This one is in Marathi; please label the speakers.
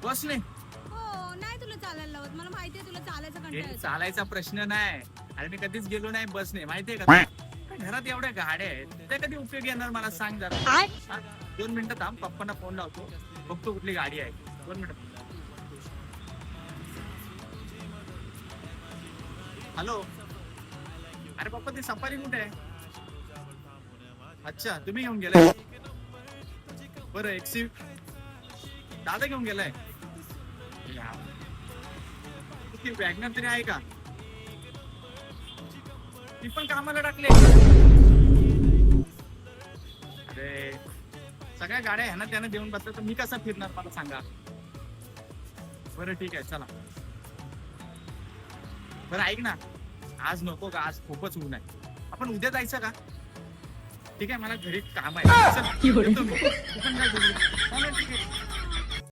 Speaker 1: बसने?
Speaker 2: हो नाही तुला चालायला लावत, मला माहितीये तुला चालायचा कंटाळा
Speaker 1: हे
Speaker 2: येतो.
Speaker 1: चालायचा प्रश्न नाही. अरे मी कधीच गेलो नाही बसने, माहितीये का तुला? घरात एवढ्या गाड्या आहेत, त्या कधी उपयोग येणार मला सांग जरा. हा? 2 मिनिटं थांब, पप्पांना फोन लावतो, बघतो कुठली गाडी आहे. 2 मिनिटं. हॅलो. अरे पप्पा ती सफारी कुठे आहे? अच्छा तुम्ही घेऊन गेलाय. बरं एक्सिट दादा घेऊन गेलाय. वॅगनर तरी आहे का? ती पण कामाला टाकले. अरे सगळ्या गाड्या ह्याना त्यानं देऊन बसल्या तर मी कसा फिरणार मला सांगा. बरं ठीक आहे चला. बरं ऐक ना, आज नको का, आज खूपच ऊन आहे. आपण उद्या जायचं का? ठीक आहे मला घरी काम आहे. चल, येतो मी. तू पण काय बोलली? हो ना, ठीक आहे.